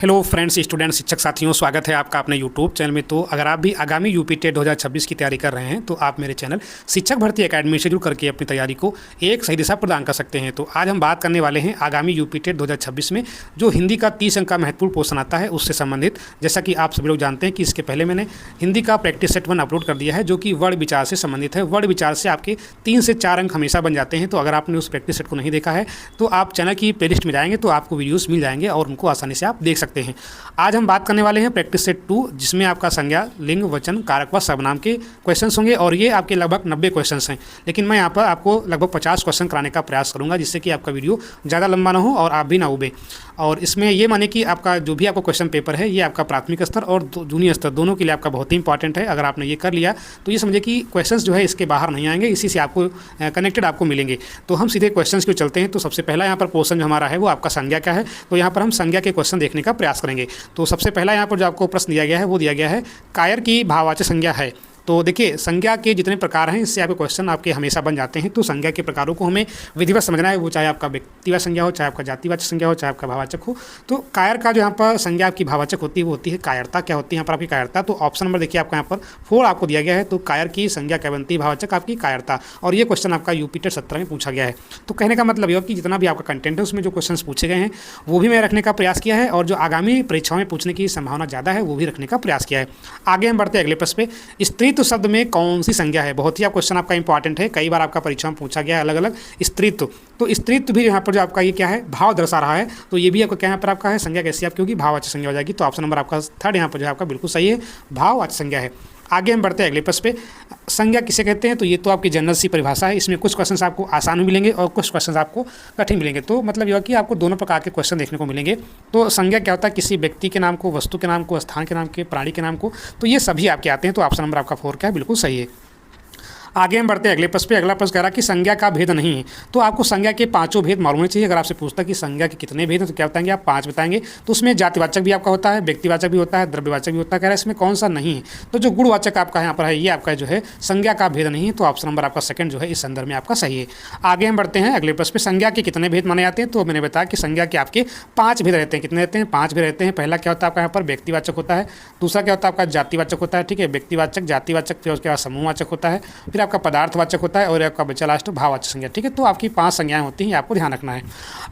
Hello friends, student, शिक्षक साथियों, स्वागत है आपका अपने यूट्यूब चैनल में। तो अगर आप भी आगामी यूपी टेट 2026 की तैयारी कर रहे हैं तो आप मेरे चैनल शिक्षक भर्ती एकेडमी से जुड़ करके अपनी तैयारी को एक सही दिशा प्रदान कर सकते हैं। तो आज हम बात करने वाले हैं आगामी यूपी टेट 2026 में जो हिंदी का 30 अंक का महत्वपूर्ण पोर्शन आता है उससे संबंधित। जैसा कि आप सभी लोग जानते हैं कि इसके पहले मैंने हिंदी का प्रैक्टिस सेट 1 अपलोड कर दिया है जो कि वर्ण विचार से संबंधित है। वर्ण विचार से आपके 3 से 4 अंक हमेशा बन जाते हैं। तो अगर आपने उस प्रैक्टिस सेट को नहीं देखा है तो आप चैनल की प्लेलिस्ट में जाएंगे तो आपको वीडियोज़ मिल जाएंगे और उनको आसानी से आप देख सकते हैं। आज हम बात करने वाले हैं प्रैक्टिस सेट 2 जिसमें आपका संज्ञा, लिंग, वचन, कारक व सर्वनाम के क्वेश्चंस होंगे और ये आपके लगभग 90 क्वेश्चंस हैं। लेकिन मैं यहाँ पर आपको लगभग 50 क्वेश्चन कराने का प्रयास करूँगा जिससे कि आपका वीडियो ज़्यादा लंबा ना हो और आप भी ना उबे। और इसमें ये माने कि आपका जो भी आपका क्वेश्चन पेपर है ये आपका प्राथमिक स्तर और जूनियर स्तर दोनों के लिए आपका बहुत ही इंपॉर्टेंट है। अगर आपने ये कर लिया तो ये समझे कि क्वेश्चंस जो है इसके बाहर नहीं आएंगे, इसी से आपको कनेक्टेड आपको मिलेंगे। तो हम सीधे क्वेश्चंस को चलते हैं। तो सबसे पहला यहाँ पर पोर्शन जो हमारा है वो आपका संज्ञा का है। तो यहाँ पर हम संज्ञा के क्वेश्चन देखने का प्रयास करेंगे। तो सबसे पहला यहाँ पर जो आपको प्रश्न दिया गया है वो दिया गया है कायर की भाववाचक संज्ञा है। तो देखिए, संज्ञा के जितने प्रकार हैं इससे आपके क्वेश्चन आपके हमेशा बन जाते हैं। तो संज्ञा के प्रकारों को हमें विधिवत समझना है, वो चाहे आपका व्यक्तिवाचक संज्ञा हो, चाहे आपका जातिवाचक संज्ञा हो, चाहे आपका भाववाचक हो। तो कायर का जो यहाँ पर संज्ञा आपकी भाववाचक होती है वो होती है कायरता। क्या होती है यहाँ पर आपकी कायरता? तो ऑप्शन नंबर देखिए आपका यहाँ पर 4 आपको दिया गया है। तो कायर की संज्ञा क्या बनती है? भाववाचक आपकी कायरता। और ये क्वेश्चन आपका यूपी टेट 17 में पूछा गया है। तो कहने का मतलब ये कि जितना भी आपका कंटेंट है उसमें जो क्वेश्चन पूछे गए हैं वो भी मैं रखने का प्रयास किया है और जो आगामी परीक्षाओं में पूछने की संभावना ज़्यादा है वो भी रखने का प्रयास किया है। आगे हम बढ़ते हैं अगले प्रश्न पे। स्त्रीत्व शब्द में कौन सी संज्ञा है? बहुत ही आप क्वेश्चन आपका इंपॉर्टेंट है, कई बार आपका परीक्षा में पूछा गया है अलग अलग। स्त्रीत्व, तो स्त्रीत्व भी यहाँ पर जो आपका ये क्या है, भाव दर्शा रहा है। तो ये भी आपका क्या यहाँ पर आपका है संज्ञा कैसी आपकी होगी? भाववाचक संज्ञा हो जाएगी। तो ऑप्शन नंबर आपका 3 यहाँ पर जो है आपका बिल्कुल सही है, भाववाचक संज्ञा है। आगे हम बढ़ते हैं अगले प्रश्न पे। संज्ञा किसे कहते हैं? तो ये तो आपकी जनरल सी परिभाषा है। इसमें कुछ क्वेश्चंस आपको आसान मिलेंगे और कुछ क्वेश्चंस आपको कठिन मिलेंगे। तो मतलब यह कि आपको दोनों प्रकार के क्वेश्चन देखने को मिलेंगे। तो संज्ञा क्या होता है? किसी व्यक्ति के नाम को, वस्तु के नाम को, स्थान के नाम के, प्राणी के नाम को। तो ये सभी आपके आते हैं। तो ऑप्शन नंबर आपका 4 क्या है? बिल्कुल सही है। आगे हम बढ़ते हैं अगले प्रश्न पे। अगला प्रश्न कह रहा है कि संज्ञा का भेद नहीं है। तो आपको संज्ञा के 5 भेद मालूम होने चाहिए। अगर आपसे पूछता कि संज्ञा के कितने भेद हैं तो क्या बताएंगे आप? 5 बताएंगे। तो उसमें जातिवाचक भी आपका होता है, व्यक्तिवाचक भी होता है, द्रव्यवाचक भी होता है। कह रहा है इसमें कौन सा नहीं है? तो जो गुणवाचक आपका यहाँ पर है ये आपका जो है संज्ञा का भेद नहीं है। तो ऑप्शन नंबर आपका 2 जो है इस संदर्भ में आपका सही है। आगे हम बढ़ते हैं अगले प्रश्न पे। संज्ञा के कितने भेद माने जाते हैं? तो मैंने बताया कि संज्ञा के आपके 5 भेद रहते हैं। कितने रहते हैं? 5 भेद रहते हैं। पहला क्या होता है आपका यहाँ पर व्यक्तिवाचक होता है, दूसरा क्या होता है आपका जातिवाचक होता है, ठीक है, व्यक्तिवाचक, जातिवाचक, फिर उसके बाद समूहवाचक होता है, फिर आपका पदार्थवाचक होता है और आपका बचा लास्ट भाववाचक संज्ञा, ठीक है। तो आपकी 5 संज्ञाएं होती हैं, आपको ध्यान रखना है।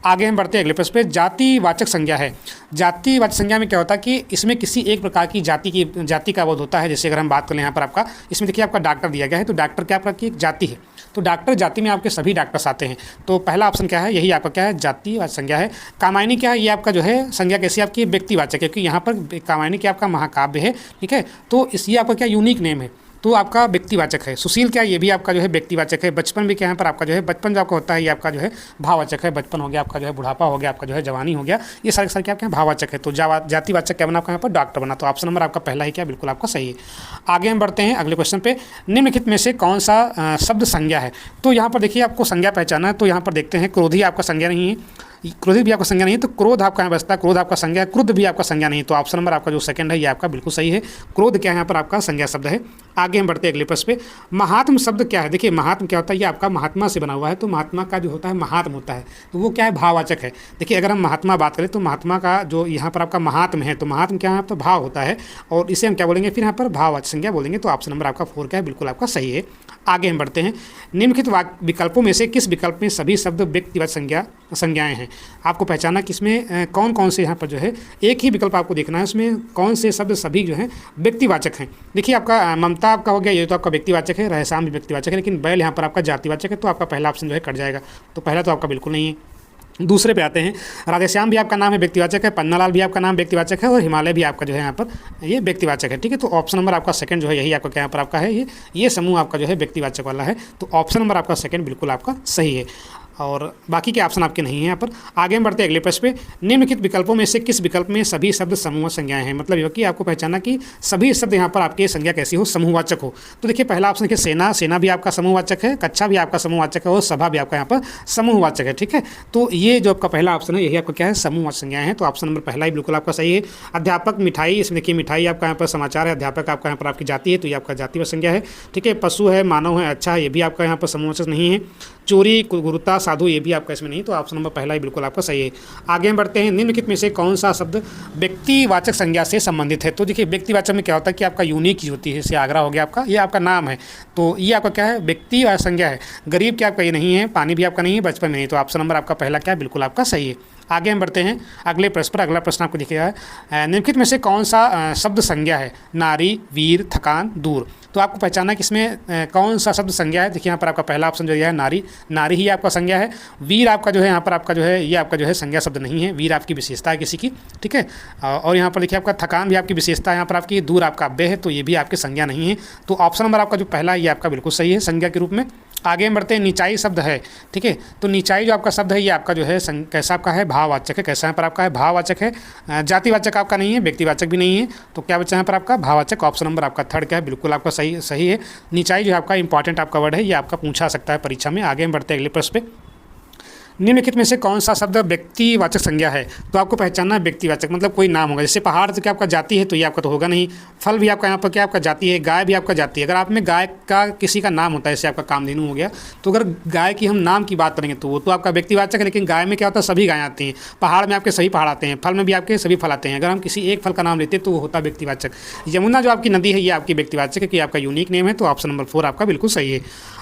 आगे हम बढ़ते हैं अगले प्रश्न पे। जातिवाचक संज्ञा है। जातिवाचक संज्ञा में क्या होता है कि इसमें किसी एक प्रकार की जाति का बोध होता है। जैसे अगर हम बात करें यहाँ पर आपका, इसमें देखिए आपका डॉक्टर दिया गया है। तो डॉक्टर क्या आपका की एक जाति है। तो डॉक्टर जाति में आपके सभी डॉक्टर्स आते हैं। तो पहला ऑप्शन क्या है? यही आपका क्या है? जातिवाचक संज्ञा है। कामायनी क्या है? ये आपका जो है संज्ञा कैसी आपकी? व्यक्तिवाचक, क्योंकि यहाँ पर कामायनी क्या आपका महाकाव्य है, ठीक है। तो इस ये आपका क्या यूनिक नेम है, तो आपका व्यक्तिवाचक है। सुशील क्या, ये भी आपका जो है व्यक्तिवाचक है। बचपन भी क्या यहाँ पर आपका जो है, बचपन जो आपका होता है ये आपका जो है भाववाचक है। बचपन हो गया आपका जो है, बुढ़ापा हो गया आपका जो है, जवानी हो गया, ये सारे सारे क्या आपके भाववाचक है। तो जातिवाचक क्या बना आपका यहाँ पर? डॉक्टर बना। तो ऑप्शन नंबर आपका पहला ही क्या बिल्कुल आपका सही है। आगे हम बढ़ते हैं अगले क्वेश्चन पे। निम्नलिखित में से कौन सा शब्द संज्ञा है? तो यहाँ पर देखिए आपको संज्ञा पहचाना है। तो यहाँ पर देखते हैं क्रोधी आपका संज्ञा नहीं है, क्रोधित भी आपका संज्ञा नहीं है। तो क्रोध आपका यहाँ बचता है, क्रोध आपका संज्ञा है। क्रुद्ध भी आपका संज्ञा नहीं है। तो ऑप्शन नंबर आपका जो 2 है ये आपका बिल्कुल सही है। क्रोध क्या है यहाँ पर आपका संज्ञा शब्द है। आगे हम बढ़ते हैं अगले प्रश्न पे। महात्म शब्द क्या है? देखिए महात्म क्या होता है? ये आपका महात्मा से बना हुआ है। तो महात्मा का जो होता है महात्म होता है, तो वो क्या है? भाववाचक है। देखिए अगर हम महात्मा बात करें तो महात्मा का जो यहाँ पर आपका महात्म है, तो महात्म क्या है? तो भाव होता है और इसे हम क्या बोलेंगे फिर यहाँ पर? भाववाचक संज्ञा बोलेंगे। तो ऑप्शन नंबर आपका 4 क्या है? बिल्कुल आपका सही है। आगे हम बढ़ते हैं। निम्नलिखित विकल्पों में से किस विकल्प में सभी शब्द व्यक्तिवाचक संज्ञाएं हैं? आपको पहचाना कि इसमें कौन कौन से यहाँ पर जो है, एक ही विकल्प आपको देखना है उसमें कौन से शब्द सभी जो है व्यक्तिवाचक हैं। देखिए आपका ममता आपका हो गया, ये तो आपका व्यक्तिवाचक है। रहसाम भी व्यक्तिवाचक है, लेकिन बैल यहाँ पर आपका जातिवाचक है। तो आपका पहला ऑप्शन जो है कट जाएगा। तो पहला तो आपका बिल्कुल नहीं है। दूसरे पे आते हैं। राधेश्याम भी आपका नाम है, व्यक्तिवाचक है। पन्नालाल भी आपका नाम व्यक्तिवाचक है और हिमालय भी आपका जो है यहाँ पर ये व्यक्तिवाचक है, ठीक है। तो ऑप्शन नंबर आपका 2 जो है यही आपका क्या यहाँ पर आपका है, ये समूह आपका जो है व्यक्तिवाचक वाला है। तो ऑप्शन नंबर आपका 2 बिल्कुल आपका सही है और बाकी के ऑप्शन आपके नहीं हैं यहाँ पर। आगे हम बढ़ते हैं अगले प्रश्न पे। निम्नलिखित विकल्पों में से किस विकल्प में सभी शब्द समूह संज्ञाएं हैं? मतलब यह कि आपको पहचाना कि सभी शब्द यहाँ पर आपके संज्ञा कैसी हो? समूहवाचक हो। तो देखिए पहला ऑप्शन देखिए सेना, सेना भी आपका समूहवाचक है। कक्षा भी आपका समूहवाचक है और सभा भी आपका यहाँ पर समूहवाचक है, ठीक है। तो ये जो आपका पहला ऑप्शन है यही आपका क्या है? समूहवाचक संज्ञाएं हैं। तो ऑप्शन नंबर पहला ही बिल्कुल आपका सही है। अध्यापक, मिठाई, इसमें देखिए मिठाई आपका यहाँ पर समाचार है, अध्यापक आपका यहाँ पर आपकी जाति है, तो ये आपका जातिवाचक संज्ञा है, ठीक है। पशु है, मानव है, अच्छा है, ये भी आपका यहाँ पर समूहवाचक नहीं है। चोरी, गुरुता, साधु ये भी आपका इसमें नहीं, तो ऑप्शन नंबर पहला ही बिल्कुल आपका सही है। आगे हम बढ़ते हैं, निम्नलिखित में से कौन सा शब्द व्यक्तिवाचक संज्ञा से संबंधित है। तो देखिए व्यक्तिवाचक में क्या होता है कि आपका यूनिक चीज़ होती है, जैसे आगरा हो गया आपका, ये आपका नाम है, तो ये आपका क्या है, व्यक्तिवाचक संज्ञा है। गरीब क्या आपका ये नहीं है, पानी भी आपका नहीं है, बचपन में नहीं, तो ऑप्शन नंबर आपका पहला क्या है, बिल्कुल आपका सही है। आगे हम बढ़ते हैं अगले प्रश्न पर। अगला प्रश्न आपको दिखेगा, निम्नलिखित में से कौन सा शब्द संज्ञा है, नारी, वीर, थकान, दूर। तो आपको पहचानना कि इसमें कौन सा शब्द संज्ञा है। देखिए यहाँ पर आपका पहला ऑप्शन जो है नारी, नारी ही आपका संज्ञा है। वीर आपका जो है यहाँ पर आपका जो है, ये आपका जो है संज्ञा शब्द नहीं है, वीर आपकी विशेषता है किसी की, ठीक है। और यहाँ पर देखिए आपका थकान भी आपकी विशेषता है यहाँ पर आपकी, दूर आपका अव्यय है, तो ये भी आपकी संज्ञा नहीं है। तो ऑप्शन नंबर आपका जो पहला है ये आपका बिल्कुल सही है संज्ञा के रूप में। आगे हम बढ़ते हैं, निचाई शब्द है, ठीक है। तो निचाई जो आपका शब्द है ये आपका जो है कैसा आपका है, भाववाचक है। कैसा यहाँ पर आपका है, भाववाचक है, जातिवाचक आपका नहीं है, व्यक्तिवाचक भी नहीं है। तो क्या बचा यहाँ पर आपका, भाववाचक। ऑप्शन नंबर आपका थर्ड क्या है, बिल्कुल आपका सही है। निचाई जो है आपका इंपॉर्टेंट आपका वर्ड है, ये आपका पूछा सकता है परीक्षा में। आगे हम बढ़ते हैं अगले प्रश्न पे, निम्नलिखित में से कौन सा शब्द व्यक्तिवाचक संज्ञा है। तो आपको पहचानना है व्यक्तिवाचक, मतलब कोई नाम होगा, जैसे पहाड़ तो क्या आपका जाति है, तो ये आपका तो होगा नहीं। फल भी आपका यहाँ पर क्या आपका जाति है, गाय भी आपका जाति है। अगर आप में गाय का किसी का नाम होता है, जैसे आपका कामधेनु हो गया, तो अगर गाय की हम नाम की बात करेंगे तो वो तो आपका व्यक्तिवाचक है। लेकिन गाय में क्या होता है, सभी गाय आती हैं, पहाड़ में आपके सभी पहाड़ आते हैं, फल में भी आपके सभी फल आते हैं। अगर हम किसी एक फल का नाम लेते हैं तो वो होता है व्यक्तिवाचक। यमुना जो आपकी नदी है ये आपकी व्यक्तिवाचक है, कि आपका यूनिक नेम है, तो ऑप्शन नंबर 4 आपका बिल्कुल सही है।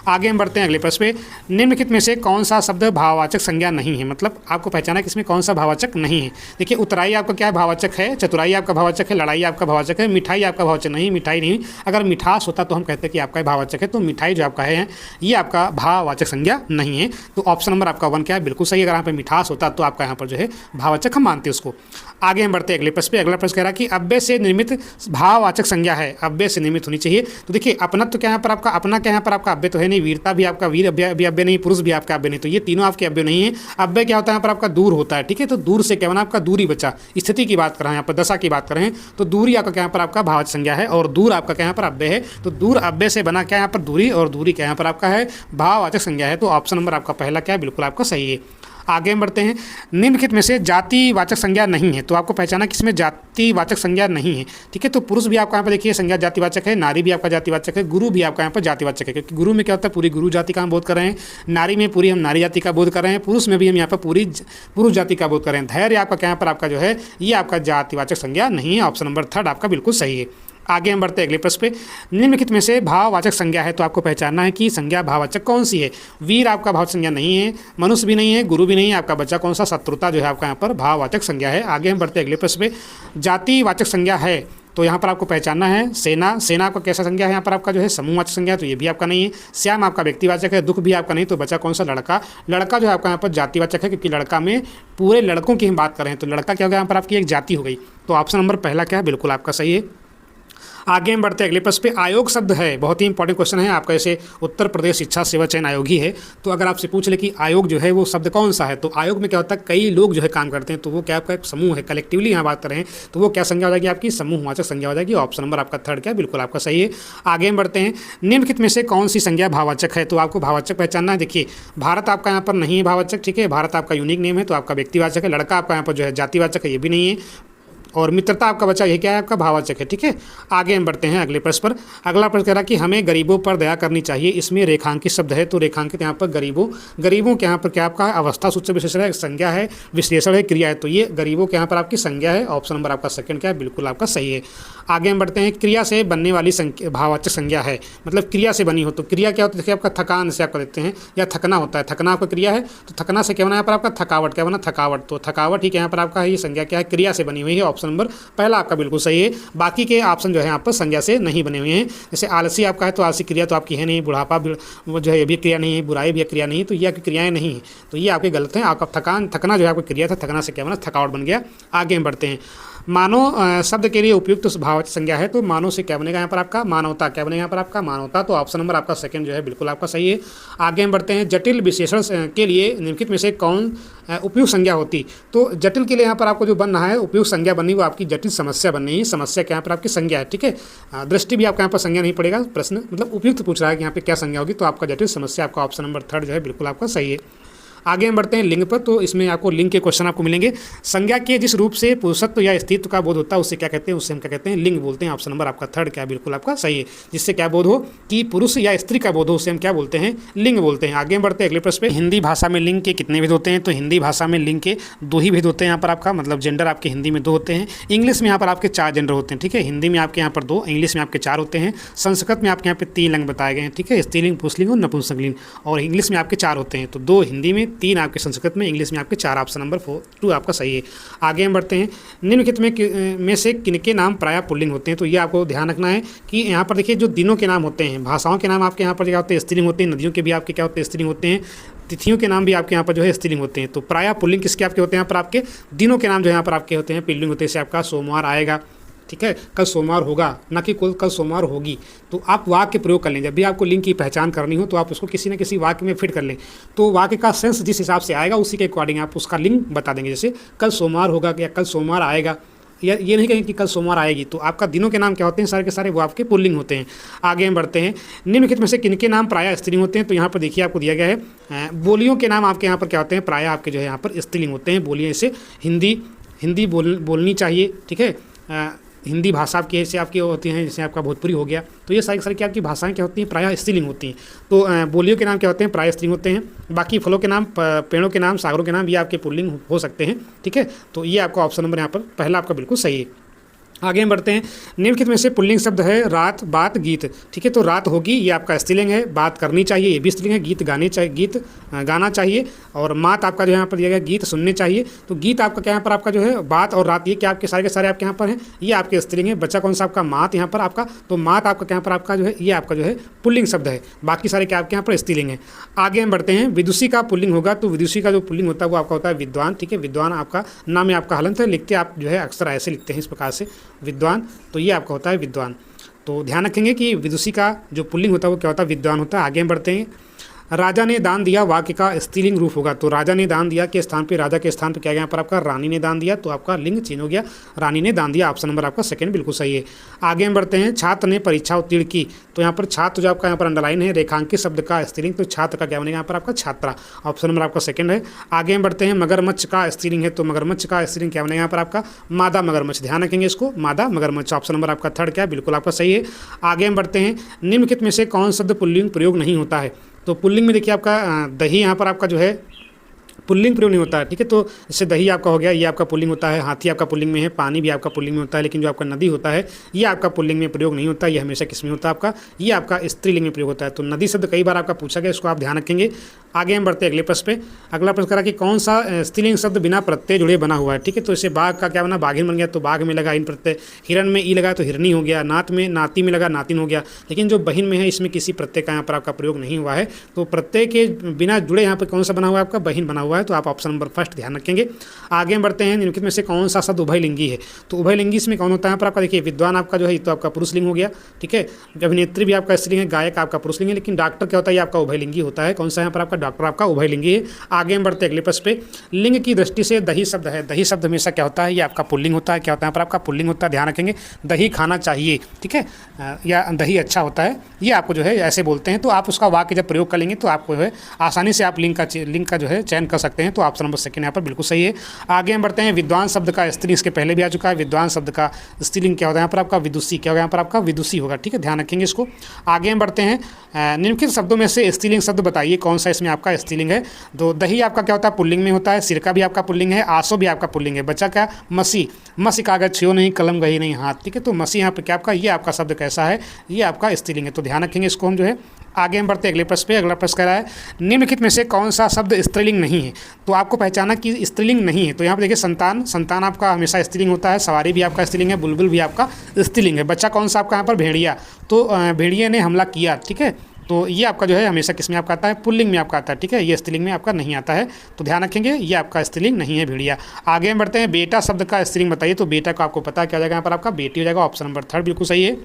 आगे हम बढ़ते हैं अगले प्रश्न पे, निम्नलिखित में से कौन सा शब्द भाववाचक संज्ञा नहीं है। मतलब आपको पहचाना कि इसमें कौन सा भाववाचक नहीं है। देखिए उतराई आपका क्या है, भाववाचक है। चतुराई आपका भाववाचक है। लड़ाई आपका भाववाचक है। मिठाई आपका भाववाचक नहीं, मिठाई नहीं। अगर मिठास होता तो हम कहते हैं कि आपका भाववाचक है, तो मिठाई जो आपका है ये आपका भाववाचक संज्ञा नहीं है। तो ऑप्शन नंबर आपका 1 क्या है, बिल्कुल सही। अगर यहाँ पर मिठास होता तो आपका यहाँ पर जो है भाववाचक हम मानते हैं उसको। आगे हम बढ़ते हैं अगले प्रश्न पे। अगला प्रश्न कह रहा है कि अव्यय से निर्मित भाववाचक संज्ञा है, अव्यय से निर्मित होनी चाहिए। तो देखिए अपनत्व तो क्या यहाँ पर आपका, अपना क्या यहाँ पर आपका अव्यय तो है नहीं, वीरता भी आपका वीर भी अव्यय नहीं, पुरुष भी आपका अव्यय नहीं, तो ये तीनों आपके अव्यय नहीं है। अव्यय क्या होता है यहाँ पर आपका, दूर होता है, ठीक है। तो दूर से क्या बना आपका, दूरी बचा। स्थिति की बात कर रहे हैं यहाँ पर, दशा की बात कर रहे हैं, तो दूरी आपका क्या यहाँ पर आपका भाववाचक संज्ञा है, और दूर आपका क्या यहाँ पर अव्यय है। तो दूर अव्यय से बना क्या यहाँ पर, दूरी, और दूरी क्या यहाँ पर आपका है, भाववाचक संज्ञा है। तो ऑप्शन नंबर आपका पहला क्या है, बिल्कुल आपका सही है। आगे हम बढ़ते हैं, निम्नलिखित में से जातिवाचक संज्ञा नहीं है। तो आपको पहचाना किसमें जातिवाचक संज्ञा नहीं है, ठीक है। तो पुरुष भी आपका यहाँ पर देखिए संज्ञा जातिवाचक है, नारी भी आपका जातिवाचक है, गुरु भी आपका यहाँ पर जातिवाचक है, क्योंकि गुरु में क्या होता है, पूरी गुरु जाति का हम बोध कर रहे हैं। नारी में पूरी हम नारी जाति का बोध कर रहे हैं। पुरुष में भी हम यहाँ पर पूरी पुरुष जाति का बोध कर रहे हैं। धैर्य आपका क्या यहाँ पर आपका जो है, ये आपका जातिवाचक संज्ञा नहीं है। ऑप्शन नंबर 3 आपका बिल्कुल सही है। आगे हम बढ़ते हैं अगले प्रश्न पे, निम्नलिखित में से भाववाचक संज्ञा है। तो आपको पहचानना है कि संज्ञा भाववाचक कौन सी है। वीर आपका भाववाचक संज्ञा नहीं है, मनुष्य भी नहीं है, गुरु भी नहीं है। आपका बच्चा कौन सा, शत्रुता जो है आपका यहाँ पर भाववाचक संज्ञा है। आगे हम बढ़ते हैं अगले प्रश्न पे, जातिवाचक संज्ञा है। तो यहाँ पर आपको पहचानना है सेना, सेना का कैसा संज्ञा है यहाँ पर आपका जो है, समूहवाचक संज्ञा है, तो ये भी आपका नहीं है। श्याम आपका व्यक्तिवाचक है, दुख भी आपका नहीं, तो बचा कौन सा, लड़का। लड़का जो है आपका यहाँ पर जातिवाचक है, क्योंकि लड़का में पूरे लड़कों की हम बात कर रहे हैं, तो लड़का क्या होगा यहाँ पर आपकी एक जाति हो गई। तो ऑप्शन नंबर पहला क्या है, बिल्कुल आपका सही है। आगे हम बढ़ते हैं अगले प्रश्न पे, आयोग शब्द है, बहुत ही इंपॉर्टेंट क्वेश्चन है आपका। जैसे उत्तर प्रदेश शिक्षा सेवा चयन आयोग ही है, तो अगर आपसे पूछ ले कि आयोग जो है वो शब्द कौन सा है, तो आयोग में क्या होता है, कई लोग जो है काम करते हैं, तो वो क्या आपका एक समूह है, कलेक्टिवली यहाँ बात कर रहे हैं, तो वो क्या संज्ञा हो जाएगी आपकी, समूहवाचक संज्ञा हो जाएगी। ऑप्शन नंबर आपका 3 क्या है, बिल्कुल आपका सही है। आगे हम बढ़ते हैं, निम्नलिखित में से कौन सी संज्ञा भाववाचक है। तो आपको भाववाचक पहचानना है। देखिए भारत आपका यहाँ पर नहीं है भाववाचक, ठीक है, भारत आपका यूनिक नेम है, तो आपका व्यक्तिवाचक है। लड़का आपका यहाँ पर जो है जातिवाचक है, ये भी नहीं है। और मित्रता आपका बचा, ये क्या है आपका भाववाचक है, ठीक है। आगे हम बढ़ते हैं अगले प्रश्न पर। अगला प्रश्न कह रहा है कि हमें गरीबों पर दया करनी चाहिए, इसमें रेखांकित शब्द है। तो रेखांकित यहाँ पर गरीबों के यहाँ पर क्या आपका अवस्था सूचक विशेषण है, संज्ञा है, विश्लेषण है, क्रिया है, तो ये गरीबों के यहाँ पर आपकी संज्ञा है। ऑप्शन नंबर आपका 2 क्या है, बिल्कुल आपका सही है। आगे हम बढ़ते हैं, क्रिया से बनने वाली भाववाचक संज्ञा है, मतलब क्रिया से बनी हो। तो क्रिया क्या होता है, देखिए आपका थकान से आपका देखते हैं, या थकना होता है, थकना आपका क्रिया है, तो थकना से क्या बना यहाँ पर आपका, थकावट, क्या बना, थकावट। तो थकावट ही यहाँ पर आपका है, ये संज्ञा क्या है, क्रिया से बनी हुई है। ऑप्शन नंबर पहला आपका बिल्कुल सही है। बाकी के ऑप्शन जो है यहाँ पर संज्ञा से नहीं बने हुए हैं। जैसे आलसी आपका है, तो आलसी क्रिया तो आपकी है नहीं, बुढ़ापा वो जो है ये भी क्रिया नहीं है, बुराई भी क्रिया नहीं है, तो ये आपकी क्रियाएं नहीं है, तो ये आपके गलत हैं। आपका थकना जो है आपकी क्रिया था, थकना से क्या बना, थकावट बन गया। आगे हम बढ़ते हैं, मानव शब्द के लिए उपयुक्त तो भाववाचक संज्ञा है, तो मानव से क्या बनेगा यहाँ पर आपका, मानवता, क्या बनेगा यहाँ पर आपका, मानवता। तो ऑप्शन नंबर आपका 2 जो है बिल्कुल आपका सही है। आगे हम बढ़ते हैं, जटिल विशेषण के लिए निम्नलिखित में से कौन उपयुक्त संज्ञा होती। तो जटिल के लिए यहाँ पर आपको जो बन रहा है उपयुक्त संज्ञा बननी, वो आपकी जटिल समस्या बननी है। समस्या क्या यहाँ पर आपकी संज्ञा है, ठीक है। दृष्टि भी आपका यहाँ पर संज्ञा नहीं पड़ेगा, प्रश्न मतलब उपयुक्त पूछ रहा है कि यहाँ पे क्या संज्ञा होगी, तो आपका जटिल समस्या आपका ऑप्शन नंबर 3 जो है बिल्कुल आपका सही है। आगे हम बढ़ते हैं लिंग पर। तो इसमें आपको लिंग के क्वेश्चन आपको मिलेंगे। संज्ञा के जिस रूप से पुरुषत्व या स्त्रीत्व का बोध होता है उससे क्या कहते हैं, उससे हम क्या कहते हैं, लिंग बोलते हैं। ऑप्शन नंबर आपका थर्ड क्या बिल्कुल आपका सही है। जिससे क्या बोध हो कि पुरुष या स्त्री का बोध हो उसे हम क्या बोलते हैं, लिंग बोलते हैं। आगे हम बढ़ते हैं अगले प्रश्न पे। हिंदी भाषा में लिंग के कितने भेद होते हैं, तो हिंदी भाषा में लिंग के 2 ही भेद होते हैं यहाँ पर आपका, मतलब जेंडर आपके हिंदी में 2 होते हैं। इंग्लिश में यहाँ पर आपके 4 जेंडर होते हैं, ठीक है। हिंदी में आपके यहाँ पर 2, इंग्लिश में आपके 4 होते हैं। संस्कृत में आपके यहाँ पे 3 लिंग बताए गए हैं, ठीक है, स्त्रीलिंग, पुंसलिंग और नपुंसकलिंग। और इंग्लिश में आपके 4 होते हैं, तो 2 हिंदी में, 3 आपके संस्कृत में, इंग्लिश में आपके 4। ऑप्शन नंबर 2 आपका सही है। आगे हम बढ़ते हैं। निम्नलिखित में से किनके नाम प्रायः पुल्लिंग होते हैं, तो ये आपको ध्यान रखना है कि यहाँ पर देखिए जो दिनों के नाम होते हैं, भाषाओं के नाम आपके यहाँ पर क्या होते हैं, स्त्रीलिंग होते हैं। नदियों के भी आपके क्या होते हैं, स्त्रीलिंग होते हैं। तिथियों के नाम भी आपके यहाँ पर जो है स्त्रीलिंग होते हैं। तो प्रायः पुल्लिंग किसके आपके होते हैं, यहाँ पर आपके दिनों के नाम जो यहाँ पर आपके होते हैं पुल्लिंग होते हैं। जैसे आपका सोमवार आएगा, ठीक है, कल सोमवार होगा, ना कि कल सोमवार होगी। तो आप वाक्य प्रयोग कर लें। जब भी आपको लिंग की पहचान करनी हो तो आप उसको किसी न किसी वाक्य में फिट कर लें। तो वाक्य का सेंस जिस हिसाब से आएगा उसी के अकॉर्डिंग आप उसका लिंग बता देंगे। जैसे कल सोमवार होगा या कल सोमवार आएगा, या ये नहीं कहेंगे कि कल सोमवार आएगी। तो आपका दिनों के नाम क्या होते हैं, सारे के सारे वो आपके पुल्लिंग होते हैं। आगे हम बढ़ते हैं। निम्नलिखित में से किनके नाम प्रायः स्त्रीलिंग होते हैं, तो यहाँ पर देखिए आपको दिया गया है बोलियों के नाम आपके यहाँ पर क्या होते हैं, प्रायः आपके जो है यहाँ पर स्त्रीलिंग होते हैं। बोलियाँ जैसे हिंदी बोलनी चाहिए, ठीक है। हिंदी भाषा आपकी ऐसे आपकी होती हैं, जैसे आपका भोजपुरी हो गया। तो ये सारी क्या आपकी भाषाएं क्या होती हैं, प्रायः स्त्रीलिंग होती हैं। तो बोलियों के नाम क्या होते हैं, प्रायः स्त्रीलिंग होते हैं। बाकी फलों के नाम, पेड़ों के नाम, सागरों के नाम ये आपके पुल्लिंग हो सकते हैं, ठीक है। तो ये आपका ऑप्शन नंबर यहाँ पर पहला आपका बिल्कुल सही है। आगे हम बढ़ते हैं। निम्नलिखित में से पुल्लिंग शब्द है रात, बात, गीत, ठीक है। तो रात होगी, ये आपका स्त्रीलिंग है। बात करनी चाहिए, ये भी स्त्रीलिंग है। गीत गाना चाहिए। और मात आपका जो यहाँ पर दिया गया गीत सुनने चाहिए। तो गीत आपका क्या यहाँ पर आपका जो है बात और रात, ये क्या आपके सारे के सारे आपके यहाँ पर हैं, ये आपके स्त्रीलिंग है। बच्चा कौन सा आपका, मात यहाँ पर आपका। तो मात आपका यहाँ पर आपका जो है ये आपका जो है पुल्लिंग शब्द है। बाकी सारे क्या आपके यहाँ पर स्त्रीलिंग है। आगे हम बढ़ते हैं। विदुषी का पुल्लिंग होगा, तो विदुषी का जो पुल्लिंग होता है वो आपका होता है विद्वान, ठीक है। विद्वान आपका नाम है आपका हलंत है, लिखते आप जो है अक्सर ऐसे लिखते हैं इस प्रकार से विद्वान। तो ये आपका होता है विद्वान। तो ध्यान रखेंगे कि विदुषी का जो पुल्लिंग होता है वो क्या होता है, विद्वान होता है। आगे हम बढ़ते हैं। राजा ने दान दिया वाक्य का स्त्रीलिंग रूप होगा। तो राजा ने दान दिया के स्थान पे, राजा के स्थान पे क्या गया यहाँ पर आपका रानी ने दान दिया। तो आपका लिंग चेंज हो गया, रानी ने दान दिया। ऑप्शन नंबर आपका सेकंड बिल्कुल सही है। आगे हम बढ़ते हैं। छात्र ने परीक्षा उत्तीर्ण की। तो यहाँ पर छात्र जो आपका यहाँ पर अंडरलाइन है, रेखांकित शब्द का स्त्रीलिंग, तो छात्र का क्या बनेगा यहाँ पर आपका छात्रा। ऑप्शन नंबर आपका सेकंड है। आगे हम बढ़ते हैं। मगरमच्छ का स्त्रीलिंग है, तो मगरमच्छ का स्त्रीलिंग क्या बनेगा यहाँ पर आपका मादा मगरमच्छ। ध्यान रखेंगे इसको, मादा मगरमच्छ। ऑप्शन नंबर आपका थर्ड क्या बिल्कुल आपका सही है। आगे हम बढ़ते हैं। निम्नलिखित में से कौन शब्द पुल्लिंग प्रयोग नहीं होता है, तो पुल्लिंग में देखिए आपका दही यहाँ पर आपका जो है पुल्लिंग प्रयोग नहीं होता है, ठीक है। तो इससे दही आपका हो गया, ये आपका पुल्लिंग होता है। हाथी आपका पुल्लिंग में है, पानी भी आपका पुल्लिंग में होता है। लेकिन जो आपका नदी होता है ये आपका पुल्लिंग में प्रयोग नहीं होता, ये हमेशा किस में होता है आपका, ये आपका स्त्रीलिंग में प्रयोग होता है। तो नदी शब्द कई बार आपका पूछा गया, इसको आप ध्यान रखेंगे। आगे हम बढ़ते हैं अगले प्रश्न पे। अगला प्रश्न करा कि कौन सा स्त्रीलिंग शब्द बिना प्रत्यय जुड़े बना हुआ है, ठीक है। तो इसे बाघ का क्या बना, बाघिन बन गया, तो बाघ में लगा इन प्रत्यय। हिरण में ई लगा तो हिरनी हो गया। नात में नाती में लगा नातिन हो गया। लेकिन जो बहिन में है इसमें किसी प्रत्यय का यहाँ पर आपका प्रयोग नहीं हुआ है। तो प्रत्यय के बिना जुड़े यहाँ पर कौन सा बना हुआ है आपका, बहिन बना हुआ है। तो आप ऑप्शन नंबर फर्स्ट ध्यान रखेंगे। आगे हम बढ़ते हैं। निम्नलिखित में से कौन सा शब्द उभयलिंगी है, तो उभयलिंगी इसमें कौन होता है पर आपका देखिए विद्वान आपका जो है तो आपका पुरुषलिंग हो गया, ठीक है। अभिनेत्री भी आपका स्त्रीलिंग है, गायक आपका पुरुषलिंग है। लेकिन डॉक्टर क्या होता है, ये आपका उभयलिंगी होता है। कौन सा यहाँ पर आपका डॉक्टर आपका उभयलिंगी है। आगे हम बढ़ते हैं अगले प्रश्न पे। लिंग की दृष्टि से दही शब्द है, दही शब्द हमेशा क्या होता है, ये आपका पुल्लिंग होता है। क्या होता है पर आपका पुल्लिंग होता है, ध्यान रखेंगे। दही खाना चाहिए, ठीक है, या दही अच्छा होता है, ये आपको जो है ऐसे बोलते हैं। तो आप उसका वाक्य जब प्रयोग करेंगे तो आपको जो है आसानी से आप लिंग का जो है चयन कर सकते हैं। तो ऑप्शन नंबर सेकंड यहाँ पर बिल्कुल सही है। आगे हम बढ़ते हैं। विद्वान शब्द का स्त्री इसके पहले भी आ चुका है। विद्वान शब्द का स्त्रीलिंग क्या होता है यहाँ पर आपका विदुषी, क्या होगा यहाँ पर आपका विदुषी होगा, ठीक है, ध्यान रखेंगे इसको। आगे हम बढ़ते हैं। निम्नलिखित शब्दों में से स्त्रीलिंग शब्द बताइए कौन सा इसमें आपका स्त्रीलिंग है। तो दही आपका क्या होता है, पुल्लिंग में होता है। सिरका भी आपका पुल्लिंग है। आंसू भी आपका पुल्लिंग है। बच्चा क्या, मसी, मसी कागज छियो नहीं, कलम गई नहीं हाथ, ठीक है। तो मसी यहाँ पे क्या आपका, ये आपका शब्द कैसा है, ये आपका स्त्रीलिंग है। तो ध्यान रखेंगे इसको हम जो है। आगे हम बढ़ते हैं अगले प्रश्न पे। अगला प्रश्न कह रहा है निम्नलिखित में से कौन सा शब्द स्त्रीलिंग नहीं है। तो आपको पहचाना कि स्त्रीलिंग नहीं है। तो यहाँ पर देखिए संतान, संतान आपका हमेशा स्त्रीलिंग होता है। सवारी भी आपका स्त्रीलिंग है। बुलबुल भी आपका स्त्रीलिंग है। बच्चा कौन सा आपका यहाँ पर, भेड़िया, तो भेड़िया ने हमला किया, ठीक है। तो ये आपका जो है हमेशा किस में आपका आता है, पुल्लिंग में आपका आता है, ठीक है। ये स्त्रीलिंग में आपका नहीं आता है। तो ध्यान रखेंगे ये आपका स्त्रीलिंग नहीं है, भेड़िया। आगे हम बढ़ते हैं। बेटा शब्द का स्त्रीलिंग बताइए। तो बेटा को आपको पता है क्या हो जाएगा यहाँ पर आपका, बेटी हो जाएगा। ऑप्शन नंबर थर्ड बिल्कुल सही है।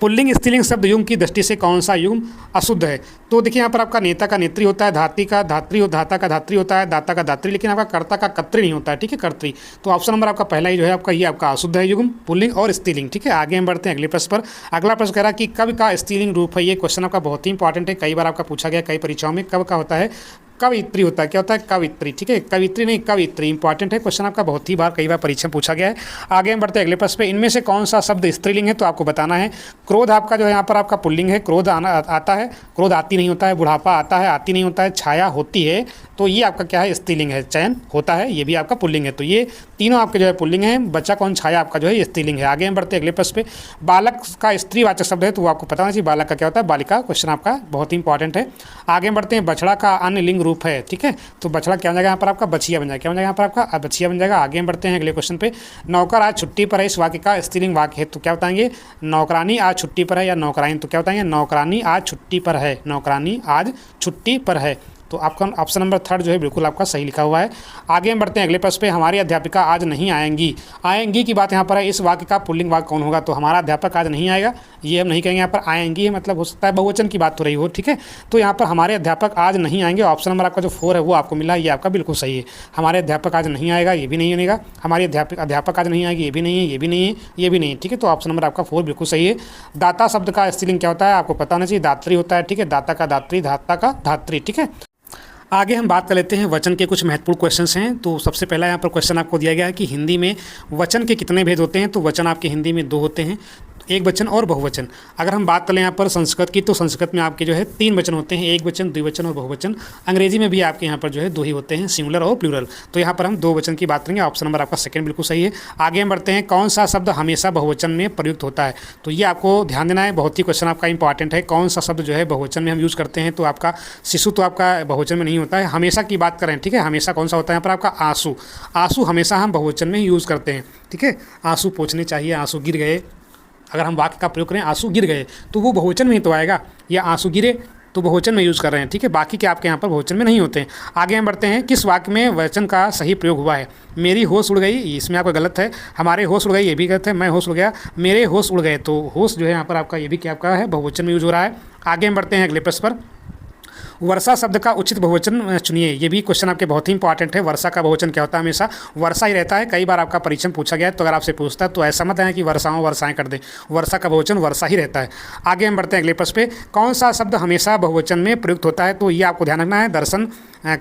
पुल्लिंग स्त्रीलिंग शब्द युग्म की दृष्टि से कौन सा युग्म अशुद्ध है। तो देखिए यहाँ पर आपका नेता का नेत्री होता है। धाती का धात्री, धाता का धात्री होता है। दाता का दात्री, लेकिन आपका कर्ता का कर्त्री नहीं होता है, ठीक है, कर्त्री। तो ऑप्शन नंबर आपका पहला ही जो है आपका ये आपका अशुद्ध है युग्म, पुल्लिंग और स्त्रीलिंग, ठीक है। आगे हम बढ़ते हैं अगले प्रश्न पर। अगला प्रश्न कह रहा है कि कब का स्त्रीलिंग रूप है। ये क्वेश्चन आपका बहुत ही इंपॉर्टेंट है, कई बार आपका पूछा गया कई परीक्षाओं में। कब का होता है, कवित्री होता है। क्या होता है? कवित्री। ठीक है, कवित्री नहीं कवित्री। इंपॉर्टेंट है क्वेश्चन आपका, बहुत ही बार कई बार परीक्षा में पूछा गया है। आगे हम बढ़ते हैं अगले प्रश्न पे। इनमें से कौन सा शब्द स्त्रीलिंग है? तो आपको बताना है। क्रोध आपका जो है यहाँ पर आपका पुल्लिंग है। क्रोध आता है, क्रोध आती नहीं होता है। बुढ़ापा आता है, आती नहीं होता है। छाया होती है, तो ये आपका क्या है? स्त्रीलिंग है। चयन होता है, ये भी आपका पुल्लिंग है। तो ये तीनों आपके जो है पुल्लिंग है। बच्चा कौन? छाया आपका जो है स्त्रीलिंग है। आगे हम बढ़ते हैं अगले प्रश्न पे। बालक का स्त्रीवाचक शब्द है, तो वो आपको पता होना चाहिए। बालक का क्या होता है? बालिका। क्वेश्चन आपका बहुत ही इंपॉर्टेंट है। आगे हम बढ़ते हैं। बछड़ा का अन्य लिंग रूप है। ठीक है, तो बछड़ा क्या बन जाएगा यहाँ पर आपका? बछिया बन जाएगा। क्या बन जाएगा यहाँ पर आपका? बछिया बन जाएगा। आगे हम बढ़ते हैं अगले क्वेश्चन पे। नौकर आज छुट्टी पर है, इस वाक्य का स्त्रीलिंग वाक्य है, तो क्या बताएंगे? नौकरानी आज छुट्टी पर है या नौकरानी, तो क्या बताएंगे? नौकरानी आज छुट्टी पर है। नौकरानी आज छुट्टी पर है। तो आपका ऑप्शन नंबर 3 जो है बिल्कुल आपका सही लिखा हुआ है। आगे हम बढ़ते हैं अगले प्रश्न पे। हमारी अध्यापिका आज नहीं आएंगी। आएंगी की बात यहाँ पर है, इस वाक्य का पुल्लिंग वाक्य कौन होगा? तो हमारा अध्यापक आज नहीं आएगा, ये हम नहीं कहेंगे। यहाँ पर आएंगी मतलब हो सकता है बहुवचन की बात हो रही हो। ठीक है, तो यहाँ पर हमारे अध्यापक आज नहीं आएंगे। ऑप्शन नंबर आपका जो 4 है वो आपको मिला, ये आपका बिल्कुल सही है। हमारे अध्यापक आज नहीं आएगा, ये भी नहीं बनेगा। हमारी अध्यापक आज नहीं आएगी, ये भी नहीं है, ये भी नहीं है, ये भी नहीं है। ठीक है, तो ऑप्शन नंबर आपका 4 बिल्कुल सही है। दाता शब्द का स्त्रीलिंग क्या होता है? आपको पता होना चाहिए। दात्री होता है। ठीक है, दाता का दात्री, धाता का धात्री। ठीक है, आगे हम बात कर लेते हैं वचन के कुछ महत्वपूर्ण क्वेश्चंस हैं। तो सबसे पहला यहाँ पर क्वेश्चन आपको दिया गया है कि हिंदी में वचन के कितने भेद होते हैं? तो वचन आपके हिंदी में 2 होते हैं, एक वचन और बहुवचन। अगर हम बात करें यहाँ पर संस्कृत की, तो संस्कृत में आपके जो है 3 वचन होते हैं, एक वचन, द्विवचन और बहुवचन। अंग्रेजी में भी आपके यहाँ पर जो है 2 ही होते हैं, सिंगुलर और प्लूरल। तो यहाँ पर हम 2 वचन की बात करेंगे। ऑप्शन नंबर आपका 2 बिल्कुल सही है। आगे हम बढ़ते हैं। कौन सा शब्द हमेशा बहुवचन में प्रयुक्त होता है? तो ये आपको ध्यान देना है, बहुत ही क्वेश्चन आपका इंपॉर्टेंट है। कौन सा शब्द जो है बहुवचन में हम यूज़ करते हैं? तो आपका शिशु तो आपका बहुवचन में नहीं होता है। हमेशा की बात करें, ठीक है, हमेशा कौन सा होता है यहाँ पर आपका? आंसू। आंसू हमेशा हम बहुवचन में यूज़ करते हैं। ठीक है, आंसू पोंछने चाहिए, आंसू गिर गए। अगर हम वाक्य का प्रयोग करें आंसू गिर गए, तो वो बहुवचन में ही तो आएगा, या आंसू गिरे तो बहुवचन में यूज़ कर रहे हैं। ठीक है, बाकी के आपके यहाँ पर बहुवचन में नहीं होते हैं। आगे हम बढ़ते हैं। किस वाक्य में वचन का सही प्रयोग हुआ है? मेरी होश उड़ गई, इसमें आपका गलत है। हमारे होश उड़ गई, ये भी गलत है। मैं होश उड़ गया, मेरे होश उड़ गए, तो होश जो है यहाँ पर आपका ये भी क्या आपका है? बहुवचन में यूज़ हो रहा है। आगे हम बढ़ते हैं अगले प्रश्न पर। वर्षा शब्द का उचित बहुवचन चुनिए। ये भी क्वेश्चन आपके बहुत ही इंपॉर्टेंट है। वर्षा का बहुवचन क्या होता है? हमेशा वर्षा ही रहता है। कई बार आपका परीक्षा में पूछा गया है, तो अगर आपसे पूछता है तो ऐसा मत है कि वर्षाओं वर्षाएं कर दें। वर्षा का बहुवचन वर्षा ही रहता है। आगे हम बढ़ते हैं अगले प्रश्न पे। कौन सा शब्द हमेशा बहुवचन में प्रयुक्त होता है? तो ये आपको ध्यान रखना है। दर्शन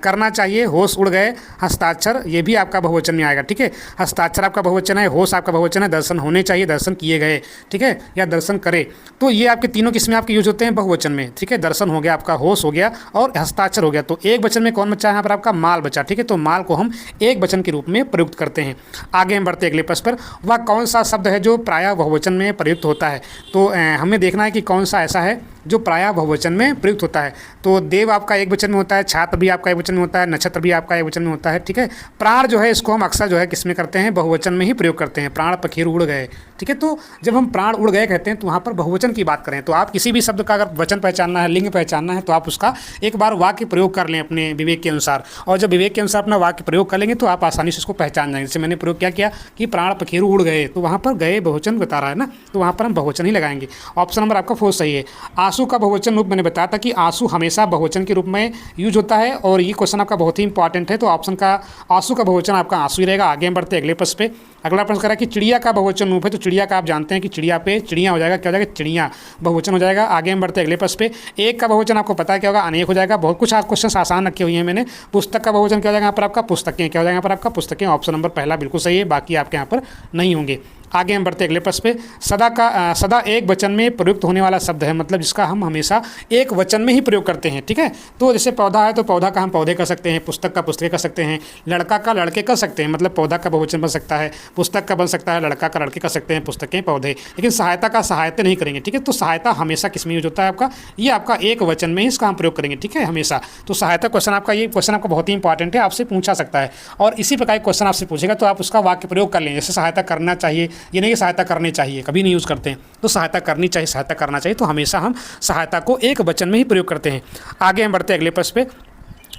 करना चाहिए, होश उड़ गए, हस्ताक्षर, ये भी आपका बहुवचन में आएगा। ठीक है, हस्ताक्षर आपका बहुवचन है, होश आपका बहुवचन है, दर्शन होने चाहिए, दर्शन किए गए। ठीक है, या दर्शन करे, तो ये आपके तीनों किसमें आपके यूज होते हैं? बहुवचन में। ठीक है, दर्शन हो गया, आपका होश हो गया और हस्ताक्षर हो गया। तो एक वचन में कौन बचा है यहाँ पर? आपका माल बचा। ठीक है, तो माल को हम एक वचन के रूप में प्रयुक्त करते हैं। आगे हम बढ़ते अगले प्रश्न पर। वह कौन सा शब्द है जो प्रायः बहुवचन में प्रयुक्त होता है? तो हमें देखना है कि कौन सा ऐसा है जो प्रायः बहुवचन में प्रयुक्त होता है। तो देव आपका एक वचन में होता है, छात्र भी आपका एक वचन में होता है, नक्षत्र भी आपका एक वचन में होता है। ठीक है, प्राण जो है इसको हम अक्सर जो है किसमें करते हैं? बहुवचन में ही प्रयोग करते हैं। प्राण पखेरु उड़ गए। ठीक है, तो जब हम प्राण उड़ गए कहते हैं तो वहाँ पर बहुवचन की बात करें। तो आप किसी भी शब्द का अगर वचन पहचानना है, लिंग पहचानना है, तो आप उसका एक बार वाक्य प्रयोग कर लें अपने विवेक के अनुसार। और जब विवेक के अनुसार अपना वाक्य प्रयोग कर लेंगे तो आप आसानी से उसको पहचान जाएंगे। जैसे मैंने प्रयोग क्या किया कि प्राण पखेरु उड़ गए, तो वहाँ पर गए बहुवचन बता रहा है ना, तो वहाँ पर हम बहुवचन ही लगाएंगे। ऑप्शन नंबर आपका 4 सही है। आंसू का बहुवचन रूप मैंने बताया था कि आंसू हमेशा बहुवचन के रूप में यूज होता है, और ये क्वेश्चन आपका बहुत ही इंपॉर्टेंट है। तो ऑप्शन का आंसू का बहुवचन आपका आंसू ही रहेगा। आगे हम बढ़ते अगले प्रश्न पे। अगला प्रश्न करा कि चिड़िया का बहुवचन रूप है। तो चिड़िया का आप जानते हैं कि चिड़िया पे चिड़िया हो जाएगा, क्या हो जाएगा? चिड़िया बहुवचन हो जाएगा। आगे हम बढ़ते अगले प्रश्न पे। एक का बहुवचन आपको पता है क्या होगा? अनेक हो जाएगा। बहुत कुछ क्वेश्चन आसान रखे हुए हैं मैंने। पुस्तक का बहुवचन क्या हो जाएगा यहाँ पर? आपका पुस्तकें। क्या हो जाएगा यहाँ पर? आपका पुस्तकें। ऑप्शन नंबर पहला बिल्कुल सही है, बाकी आपके यहाँ पर नहीं होंगे। आगे हम बढ़ते अगले प्रश्न पे। सदा एक वचन में प्रयुक्त होने वाला शब्द है, मतलब जिसका हम हमेशा एक वचन में ही प्रयोग करते हैं। ठीक है, तो जैसे पौधा है तो पौधा का हम पौधे कर सकते हैं, पुस्तक का पुस्तकें कर सकते हैं, लड़का का लड़के कर सकते हैं, मतलब पौधा का बहुवचन बन सकता है, पुस्तक का बन सकता है, लड़का का लड़के कर सकते हैं, पुस्तकें पौधे। लेकिन सहायता का सहायता नहीं करेंगे। ठीक है, तो सहायता हमेशा किस में यूज होता है आपका? ये आपका एक वचन में ही इसका हम प्रयोग करेंगे। ठीक है, हमेशा। तो सहायता क्वेश्चन आपका, ये क्वेश्चन आपका बहुत ही इंपॉर्टेंट है, आपसे पूछा सकता है। और इसी प्रकार क्वेश्चन आपसे पूछेगा तो आप उसका वाक्य प्रयोग कर लें। जैसे सहायता करना चाहिए, ये नहीं कि सहायता करनी चाहिए, कभी नहीं यूज़ करते हैं। तो सहायता करनी चाहिए, सहायता करना चाहिए, तो हमेशा हम सहायता को एक वचन में ही प्रयोग करते हैं। आगे हम बढ़ते हैं अगले प्रश्न पे।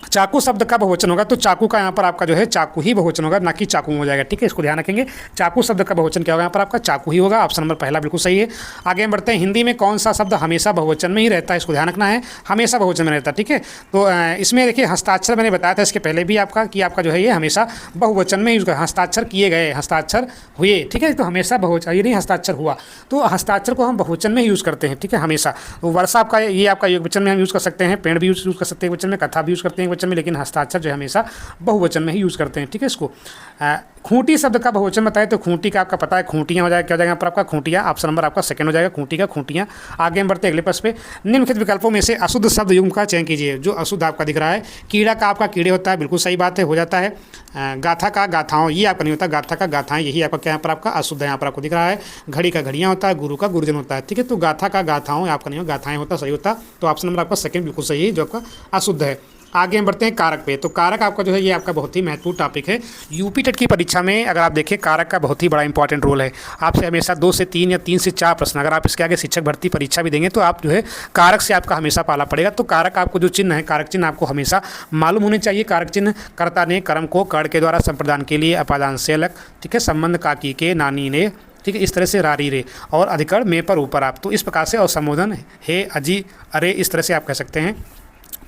चाकू शब्द का बहुवचन होगा, तो चाकू का यहाँ पर आपका जो है चाकू ही बहुवचन होगा, ना कि चाकू हो जाएगा। ठीक है, इसको ध्यान रखेंगे। चाकू शब्द का बहुवचन क्या होगा? यहाँ पर आपका चाकू ही होगा। ऑप्शन नंबर पहला बिल्कुल सही है। आगे हम बढ़ते हैं। हिंदी में कौन सा शब्द हमेशा बहुवचन में ही रहता है? इसको ध्यान रखना है, हमेशा बहुवचन में रहता है। ठीक है, तो इसमें देखिए हस्ताक्षर मैंने बताया था इसके पहले भी आपका कि आपका जो है ये हमेशा बहुवचन में यूज कर, हस्ताक्षर किए गए, हस्ताक्षर हुए। ठीक है, तो हमेशा बहुवचन, ये नहीं हस्ताक्षर हुआ, तो हस्ताक्षर को हम बहुवचन में ही यूज़ करते हैं। ठीक है, हमेशा। तो वर्षा आपका ये आपका एक वचन में हम यूज़ कर सकते हैं, पेड़ भी यूज़ कर सकते हैं वचन में, कथा भी यूज़ करते हैं वचन एकवचन में, लेकिन हस्ताक्षर जो है हमेशा बहुवचन में ही यूज़ करते हैं। ठीक है, इसको खूंटी शब्द का बहुवचन बताए तो खूंटी का आपका पता है, खूंटियाँ हो जाएगा, क्या हो जाएगा यहाँ पर आपका खूंटियाँ, ऑप्शन नंबर आपका सेकंड हो जाएगा, खूंटी का खूंटियाँ। आगे हम बढ़ते हैं अगले प्रश्न पे। निम्नलिखित विकल्पों में से अशुद्ध शब्द युग्म का चयन कीजिए। जो अशुद्ध आपका दिख रहा है, कीड़ा का आपका कीड़े होता है, बिल्कुल सही बात है, हो जाता है। गाथा का गाथाओं, ये आपका नहीं होता, गाथा का गाथाएं, यही आपका क्या यहाँ पर आपका अशुद्ध है, यहाँ पर आपको दिख रहा है। घड़ी का घड़ियाँ होता है, गुरु का गुरुजन होता है। ठीक है, तो गाथा का गाथाओं आपका नहीं हो, गाथाएं होता, सही होता। तो ऑप्शन नंबर आपका सेकंड बिल्कुल सही है, जो आपका अशुद्ध है। आगे हम बढ़ते हैं कारक पे। तो कारक आपका जो है ये आपका बहुत ही महत्वपूर्ण टॉपिक है। यूपी टेट की परीक्षा में अगर आप देखें, कारक का बहुत ही बड़ा इंपॉर्टेंट रोल है। आपसे हमेशा 2 से 3 या 3 से 4 प्रश्न, अगर आप इसके आगे शिक्षक भर्ती परीक्षा भी देंगे तो आप जो है कारक से आपका हमेशा पाला पड़ेगा। तो कारक आपको जो चिन्ह है, कारक चिन्ह आपको हमेशा मालूम होने चाहिए। कारक चिन्ह, कर्ता ने कर्म को कर्ण के द्वारा संप्रदान के लिए अपादान से अलग, ठीक है, संबंध काकी के नानी ने, ठीक है, इस तरह से रारी रे, और अधिकरण में पर ऊपर आप, तो इस प्रकार से, और संबोधन हे अजी अरे, इस तरह से आप कह सकते हैं।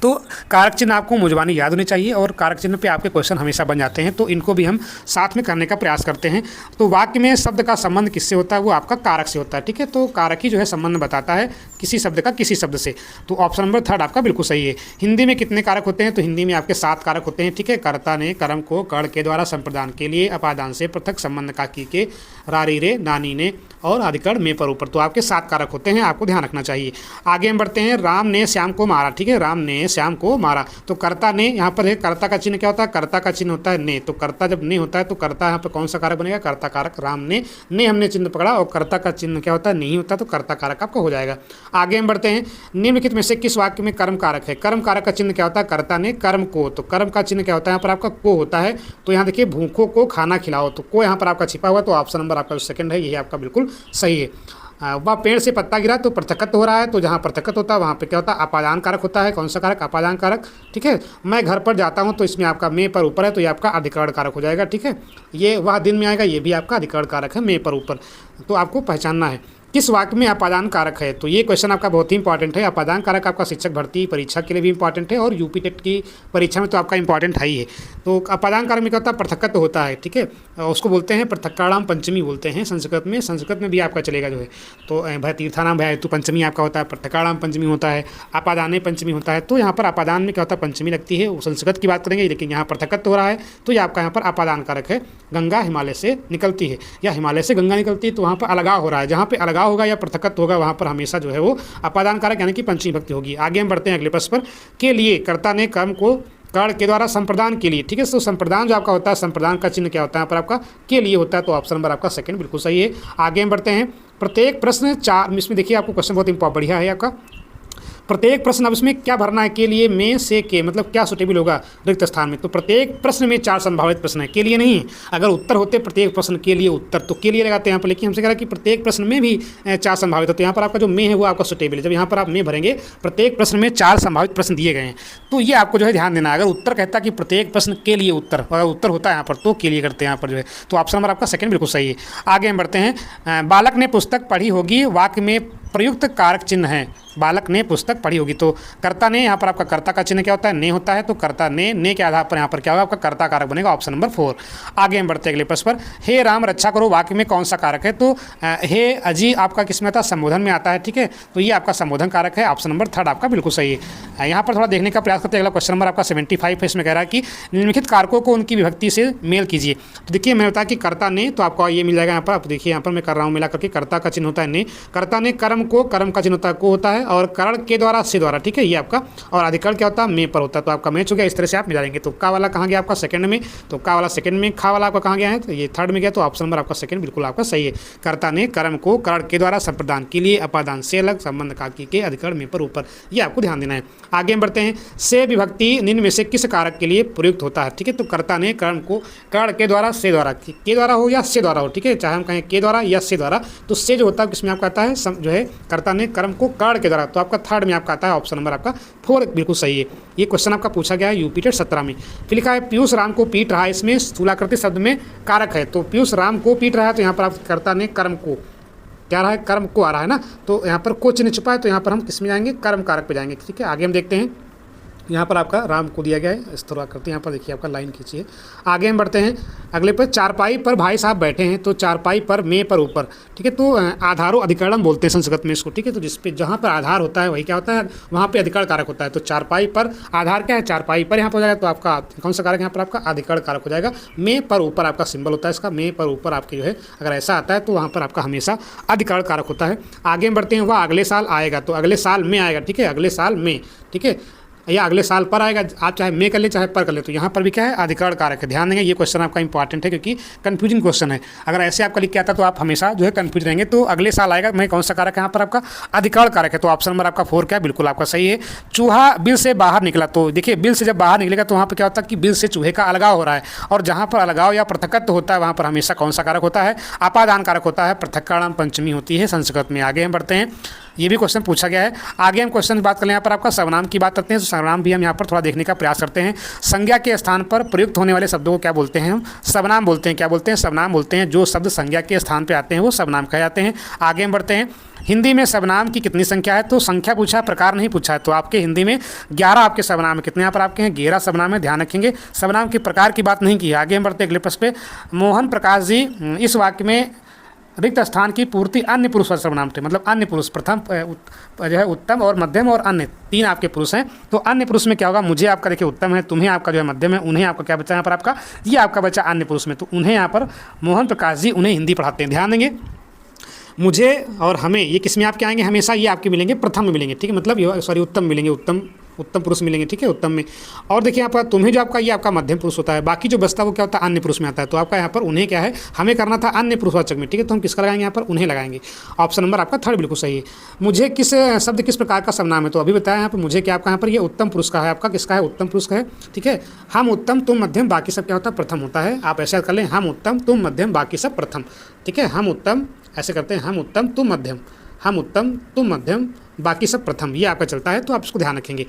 तो कारक चिन्ह आपको मुजबानी याद होनी चाहिए, और कारक चिन्ह पे आपके क्वेश्चन हमेशा बन जाते हैं, तो इनको भी हम साथ में करने का प्रयास करते हैं। तो वाक्य में शब्द का संबंध किससे होता है, वो आपका कारक से होता है। ठीक है, तो कारक ही जो है संबंध बताता है किसी शब्द का किसी शब्द से। तो ऑप्शन नंबर थर्ड आपका बिल्कुल सही है। हिंदी में कितने कारक होते हैं, तो हिंदी में आपके 7 कारक होते हैं। ठीक है, कर्ता ने कर्म को कर्ण के द्वारा संप्रदान के लिए अपादान से पृथक, संबंध काकी के, रारी रे, नानी ने, और अधिकरण में पर ऊपर, तो आपके 7 कारक होते हैं, आपको ध्यान रखना चाहिए। आगे हम बढ़ते हैं। राम ने श्याम को मारा। ठीक है, राम ने श्याम को मारा, तो कर्ता ने, यहाँ पर है कर्ता का चिन्ह क्या होता है, कर्ता का चिन्ह होता है ने। तो कर्ता जब ने होता है तो कर्ता यहाँ पर कौन सा कारक बनेगा, कर्ता कारक। राम ने हमने चिन्ह पकड़ा, और कर्ता का चिन्ह क्या होता है, नहीं होता, तो कर्ता कारक आपका हो जाएगा। आगे हम बढ़ते हैं। निम्नलिखित में से किस वाक्य में कर्म कारक है। कर्म कारक का चिन्ह क्या होता है, कर्ता ने कर्म को, तो कर्म का चिन्ह क्या होता है, यहाँ पर आपका को होता है। तो यहाँ देखिए, भूखों को खाना खिलाओ, तो को यहाँ पर आपका छिपा हुआ, तो ऑप्शन नंबर आपका जो सेकंड है, यही आपका बिल्कुल सही है। वह पेड़ से पत्ता गिरा तो पृथकत्व हो रहा है, तो जहाँ पृथकत्व होता है वहाँ पे क्या होता है, अपादान कारक होता है। कौन सा कारक, अपादान कारक। ठीक है, मैं घर पर जाता हूँ, तो इसमें आपका में पर ऊपर है, तो ये आपका अधिकरण कारक हो जाएगा। ठीक है, ये वह दिन में आएगा, ये भी आपका अधिकरण कारक है, में पर ऊपर, तो आपको पहचानना है। किस वाक्य में अपादान कारक है, तो ये क्वेश्चन आपका बहुत ही इंपॉर्टेंट है। अपादान कारक आपका शिक्षक भर्ती परीक्षा के लिए भी इंपॉर्टेंट है, और यूपी टेट की परीक्षा में तो आपका इंपॉर्टेंट है ही है। तो अपादान कारक में क्या होता है, पृथकत्व होता है। ठीक है, उसको बोलते हैं पृथक्काणाम पंचमी बोलते हैं संस्कृत में। संस्कृत में भी आपका चलेगा जो है, तो भय तीर्थानाम भय तो पंचमी आपका होता है, पृथक्काणाम पंचमी होता है, अपादाने पंचमी होता है। तो यहाँ पर अपादान में क्या होता है, पंचमी लगती है, वो संस्कृत की बात करेंगे, लेकिन यहाँ पृथकत्व हो रहा है, तो ये आपका यहाँ पर अपादान कारक है। गंगा हिमालय से निकलती है, या हिमालय से गंगा निकलती है, तो वहाँ पर अलगाव हो रहा है। जहाँ पे अलगाव होगा या पृथकत्व होगा, वहाँ पर हमेशा जो है वो अपादान कारक यानी कि पंचमी भक्ति होगी। आगे हम बढ़ते हैं अगले प्रश्न पर। के लिए कर्ता ने कर्म को कर्ण के द्वारा संप्रदान के लिए। ठीक है, तो संप्रदान जो आपका होता है, संप्रदान का चिन्ह क्या होता है, यहाँ पर आपका के लिए होता है, तो ऑप्शन नंबर आपका सेकंड बिल्कुल सही है। आगे हम बढ़ते हैं। प्रत्येक प्रश्न 4, इसमें देखिए आपको क्वेश्चन बहुत बढ़िया है आपका। प्रत्येक प्रश्न, अब इसमें क्या भरना है, के लिए में से के, मतलब क्या सुटेबल होगा रिक्त स्थान में। तो प्रत्येक प्रश्न में 4 संभावित प्रश्न है, के लिए नहीं। अगर उत्तर होते प्रत्येक प्रश्न के लिए उत्तर, तो के लिए लगाते हैं यहाँ पर, लेकिन हमसे कह रहा है कि प्रत्येक प्रश्न में भी 4 संभावित होते हैं। यहाँ पर आपका जो में है वो आपका सुटेबल है। जब यहाँ पर आप में भरेंगे, प्रत्येक प्रश्न में 4 संभावित प्रश्न दिए गए हैं, तो ये आपको जो है ध्यान देना है। अगर उत्तर कहता है कि प्रत्येक प्रश्न के लिए उत्तर, अगर उत्तर होता है यहाँ पर, तो के लिए करते हैं यहाँ पर जो है, तो ऑप्शन नंबर आपका सेकंड बिल्कुल सही है। आगे हम बढ़ते हैं। बालक ने पुस्तक पढ़ी होगी, वाक्य में प्रयुक्त कारक चिन्ह है। बालक ने पुस्तक पढ़ी होगी, तो कर्ता ने, यहाँ पर आपका कर्ता का चिन्ह क्या होता है, ने होता है, तो कर्ता ने के आधार पर यहाँ पर क्या होगा, आपका कर्ता कारक बनेगा, ऑप्शन नंबर 4। आगे हम बढ़ते अगले प्रश्न पर। हे राम रक्षा करो, वाक्य में कौन सा कारक है, तो हे अजी आपका किस में आता है, संबोधन में आता है। ठीक है, तो ये आपका संबोधन कारक है, ऑप्शन नंबर 3 आपका बिल्कुल सही है। यहाँ पर थोड़ा देखने का प्रयास करते हैं। अगला क्वेश्चन नंबर आपका 75 है, इसमें कह रहा है कि निम्नलिखित कारकों को उनकी विभक्ति से मेल कीजिए। तो देखिए, मैंने बताया कि कर्ता ने, तो आपको ये मिल जाएगा यहाँ पर। आप देखिए, यहाँ पर मैं कर रहा हूँ मिला करके, कर्ता का चिन्ह होता है ने, कर्ता ने कर्म को, कर्म का चिन्ह होता है को होता है, और कर्ण के द्वारा से द्वारा। ठीक है, ये आपका, और अधिकरण क्या होता है, में पर होता है, तो आपका मैच हो गया। इस तरह से आप मिलाएंगे। तो का वाला कहाँ गया आपका, सेकंड में, तो का वाला सेकंड में, खा वाला आपका कहाँ गया है, तो ये थर्ड में गया, तो ऑप्शन नंबर आपका सेकंड बिल्कुल आपका सही है। कर्ता ने कर्म को कर्ण के द्वारा संप्रदान के लिए अपादान से अलग, संबंध काकी के, अधिकरण में पर ऊपर, ये आपको ध्यान देना है। आगे हम बढ़ते हैं। से विभक्ति निम्न में से किस कारक के लिए प्रयुक्त होता है। ठीक है, तो कर्ता ने कर्म को कर्ण के द्वारा से द्वारा, के द्वारा हो या से द्वारा हो, ठीक है, चाहे हम कहें के द्वारा या से द्वारा, तो से जो होता है किसमें आपका आता है, जो है कर्ता ने कर्म को कर्ण के द्वारा, तो आपका थर्ड में आपका आता है, ऑप्शन नंबर आपका 4 बिल्कुल सही है। ये क्वेश्चन आपका पूछा गया है यूपी टेट 17 में। फिर लिखा है पीयूष राम को पीट रहा है, इसमें स्थूलाकृति शब्द में कारक है, तो पीयूष राम को पीट रहा है, तो यहाँ पर आप कर्ता ने कर्म को, क्या रहा है, कर्म को आ रहा है ना, तो यहाँ पर को चिन्ह छुपा है, तो यहाँ पर हम किस में जाएंगे, कर्म कारक पे जाएंगे। ठीक है, आगे हम देखते हैं। यहाँ पर आपका राम को दिया गया है, इस तरह करते हैं। यहाँ पर देखिए आपका लाइन खींचिए। आगे हम बढ़ते हैं अगले पर। चारपाई पर भाई साहब बैठे हैं, तो चारपाई पर में पर ऊपर, ठीक है। तो आधारो अधिकरणम बोलते हैं संस्कृत में इसको, ठीक है। तो जिस पे जहाँ पर आधार होता है वही क्या होता है, वहाँ पे अधिकरण कारक होता है। तो चारपाई पर आधार क्या है, चारपाई पर यहाँ पर हो जाएगा, तो आपका कौन सा कारक यहाँ पर आपका अधिकरण कारक हो जाएगा। में पर ऊपर आपका सिंबल होता है इसका, में पर ऊपर आपके जो है अगर ऐसा आता है तो वहाँ पर आपका हमेशा अधिकरण कारक होता है। आगे बढ़ते हैं, वह अगले साल आएगा, तो अगले साल में आएगा, ठीक है। अगले साल में, ठीक है, या अगले साल पर आएगा। आप चाहे में कर ले चाहे पर कर ले, तो यहाँ पर भी क्या है, अधिकरण कारक है। ध्यान देंगे, ये क्वेश्चन आपका इंपॉर्टेंट है क्योंकि कंफ्यूजिंग क्वेश्चन है। अगर ऐसे आपका लिख के आता तो आप हमेशा जो है कंफ्यूज रहेंगे। तो अगले साल आएगा में कौन सा कारक है यहाँ पर आपका अधिकरण कारक है। तो ऑप्शन नंबर आपका 4 क्या बिल्कुल आपका सही है। चूहा बिल से बाहर निकला, तो देखिए बिल से जब बाहर निकलेगा तो वहाँ पर क्या होता है कि बिल से चूहे का अलगाव हो रहा है, और जहाँ पर अलगाव या पृथकत्व होता है वहाँ पर हमेशा कौन सा कारक होता है, अपादान कारक होता है। पृथक्करण पंचमी होती है संस्कृत में। आगे हम बढ़ते हैं, ये भी क्वेश्चन पूछा गया है। आगे हम क्वेश्चन बात करें यहाँ पर आपका सर्वनाम की बात करते हैं। तो सर्वनाम भी हम यहाँ पर थोड़ा देखने का प्रयास करते हैं। संज्ञा के स्थान पर प्रयुक्त होने वाले शब्दों को क्या बोलते हैं हम, सर्वनाम बोलते हैं। क्या बोलते हैं, सर्वनाम बोलते हैं। जो शब्द संज्ञा के स्थान पर आते हैं वो सर्वनाम कहे जाते हैं। आगे हम बढ़ते हैं, हिंदी में सर्वनाम की कितनी संख्या है। तो संख्या पूछा, प्रकार नहीं पूछा है। तो आपके हिंदी में 11 आपके सर्वनाम है। कितने यहाँ पर आपके हैं, 11 सर्वनाम है। ध्यान रखेंगे, सर्वनाम के प्रकार की बात नहीं की है। आगे हम बढ़ते हैं अगले प्रश्न पे। मोहन प्रकाश जी इस वाक्य में रिक्त स्थान की पूर्ति अन्य पुरुष सर्वनाम थे, मतलब अन्य पुरुष, प्रथम जो है उत्तम और मध्यम और अन्य, 3 आपके पुरुष हैं। तो अन्य पुरुष में क्या होगा, मुझे आपका देखिए उत्तम है, तुम्हें आपका जो है मध्यम है, उन्हें आपका क्या बचा यहाँ पर आपका, ये आपका बचा अन्य पुरुष में। तो उन्हें यहाँ पर मोहन प्रकाश जी उन्हें हिंदी पढ़ाते हैं। ध्यान देंगे, मुझे और हमें ये किस में आपके आएंगे, हमेशा ये आपके मिलेंगे प्रथम में मिलेंगे, ठीक है। मतलब सॉरी उत्तम मिलेंगे, उत्तम पुरुष मिलेंगे, ठीक है, उत्तम में। और देखिए यहाँ पर तुम्हें जो आपका ये आपका मध्यम पुरुष होता है, बाकी जो बचता है वो क्या होता है, अन्य पुरुष में आता है। तो आपका यहाँ पर उन्हें क्या है, हमें करना था अन्य पुरुषवाचक में, ठीक है। तो हम किसका लगाएंगे यहाँ पर, उन्हें लगाएंगे। ऑप्शन नंबर आपका 3 बिल्कुल सही है। मुझे किस शब्द किस प्रकार का सर्वनाम है, तो अभी बताया यहाँ पर मुझे क्या आपका यहाँ पर ये उत्तम पुरुष का है, आपका किसका है, उत्तम पुरुष का है, ठीक है। हम उत्तम तुम मध्यम बाकी सब क्या होता है, प्रथम होता है। आप ऐसा कर लें, हम उत्तम तुम मध्यम बाकी सब प्रथम, ठीक है। हम उत्तम ऐसे करते हैं, हम उत्तम तुम मध्यम, हम उत्तम तुम मध्यम बाकी सब प्रथम, ये आपका चलता है। तो आप इसको ध्यान रखेंगे।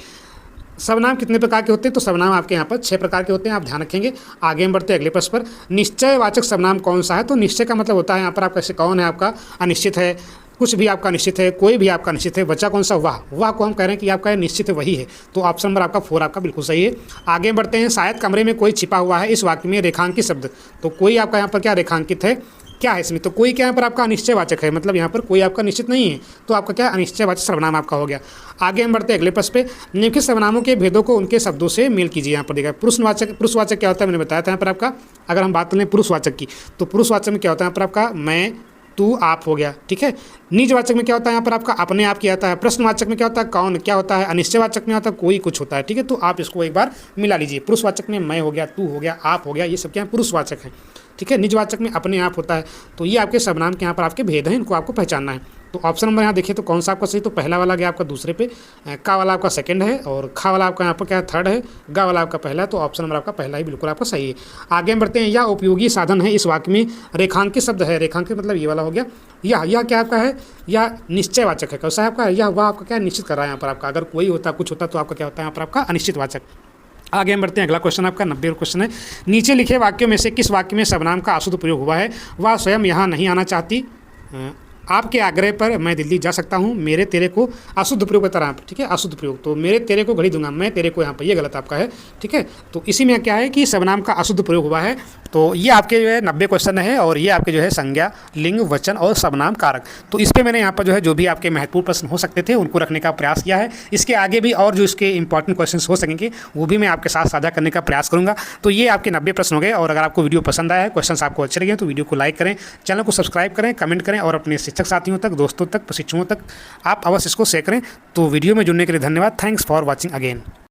सर्वनाम कितने प्रकार के होते हैं, तो सर्वनाम आपके यहाँ पर 6 प्रकार के होते हैं, आप ध्यान रखेंगे। आगे हम बढ़ते हैं अगले प्रश्न पर। निश्चयवाचक सर्वनाम कौन सा है, तो निश्चय का मतलब होता है यहाँ पर आपका कैसे, कौन है आपका, अनिश्चित है, कुछ भी आपका निश्चित है, कोई भी आपका निश्चित है। बचा कौन सा, वाह को हम कह रहे हैं कि आपका निश्चित है वही है। तो ऑप्शन नंबर आपका 4 आपका बिल्कुल सही है। आगे बढ़ते हैं, शायद कमरे में कोई छिपा हुआ है, इस वाक्य में रेखांकित शब्द, तो कोई आपका यहाँ पर क्या रेखांकित है, क्या है इसमें, तो कोई क्या यहाँ पर आपका अनिश्चयवाचक है, मतलब यहाँ पर कोई आपका निश्चित नहीं है, तो आपका क्या अनिश्चयवाचक सर्वनाम आपका हो गया। आगे हम बढ़ते हैं अगले प्रश्न पे। निम्नलिखित सर्वनामों के भेदों को उनके शब्दों से मेल कीजिए। यहाँ पर देखा पुरुषवाचक क्या होता है, मैंने बताया था यहाँ पर आपका। अगर हम बात करें पुरुषवाचक की, तो पुरुषवाचक में क्या होता है यहाँ पर आपका मैं तू आप हो गया, ठीक है। निजवाचक में क्या होता है यहाँ पर आपका अपने आप किया जाता है। प्रश्नवाचक में क्या होता है, कौन क्या होता है। अनिश्चयवाचक में होता है कोई कुछ होता है, ठीक है। तो आप इसको एक बार मिला लीजिए। पुरुषवाचक में मैं हो गया, तू हो गया, आप हो गया, ये सब क्या है, पुरुषवाचक है, ठीक है। निजवाचक में अपने आप होता है। तो ये आपके सर्वनाम के यहाँ पर आपके भेद हैं, इनको आपको पहचानना है। तो ऑप्शन नंबर यहाँ देखिए तो कौन सा आपका सही, तो पहला वाला गया आपका दूसरे पे, का वाला आपका सेकंड है, और खा वाला आपका यहाँ पर क्या थर्ड है, गा वाला आपका पहला है। तो ऑप्शन नंबर आपका पहला ही बिल्कुल आपका सही है। आगे हम बढ़ते हैं, यह उपयोगी साधन है, इस वाक्य में रेखांकित शब्द है। रेखांकित मतलब ये वाला हो गया। यह क्या आपका है, यह निश्चयवाचक है, कैसा है आपका, यह वह आपका क्या निश्चित कर रहा है यहाँ पर आपका। अगर कोई होता कुछ होता तो आपका क्या होता है यहाँ पर आपका अनिश्चितवाचक। आगे हम बढ़ते हैं, अगला क्वेश्चन आपका 90 क्वेश्चन है। नीचे लिखे वाक्यों में से किस वाक्य में सर्वनाम का अशुद्ध प्रयोग हुआ है, वह स्वयं यहाँ नहीं आना चाहती, आपके आग्रह पर मैं दिल्ली जा सकता हूँ, मेरे तेरे को अशुद्ध प्रयोग बता रहा है, ठीक है, अशुद्ध प्रयोग। तो मेरे तेरे को घड़ी दूंगा, मैं तेरे को यहाँ पर, ये गलत आपका है, ठीक है। तो इसी में क्या है कि सर्वनाम का अशुद्ध प्रयोग हुआ है। तो ये आपके जो है 90 क्वेश्चन है, और ये आपके जो है संज्ञा, लिंग, वचन और सर्वनाम कारक। तो इस पर मैंने यहाँ पर जो है जो भी आपके महत्वपूर्ण प्रश्न हो सकते थे उनको रखने का प्रयास किया है। इसके आगे भी और जो इसके इंपॉर्टेंट क्वेश्चन हो सकेंगे वो भी मैं आपके साथ साझा करने का प्रयास करूँगा। तो ये आपके 90 प्रश्न हो गए। और अगर आपको वीडियो पसंद आया है, क्वेश्चन आपको अच्छे लगे तो वीडियो को लाइक करें, चैनल को सब्सक्राइब करें, कमेंट करें, और अपने शिक्षक साथियों तक, दोस्तों तक, प्रशिक्षुओं तक आप अवश्य इसको शेयर करें। तो वीडियो में जुड़ने के लिए धन्यवाद। Thanks for watching again.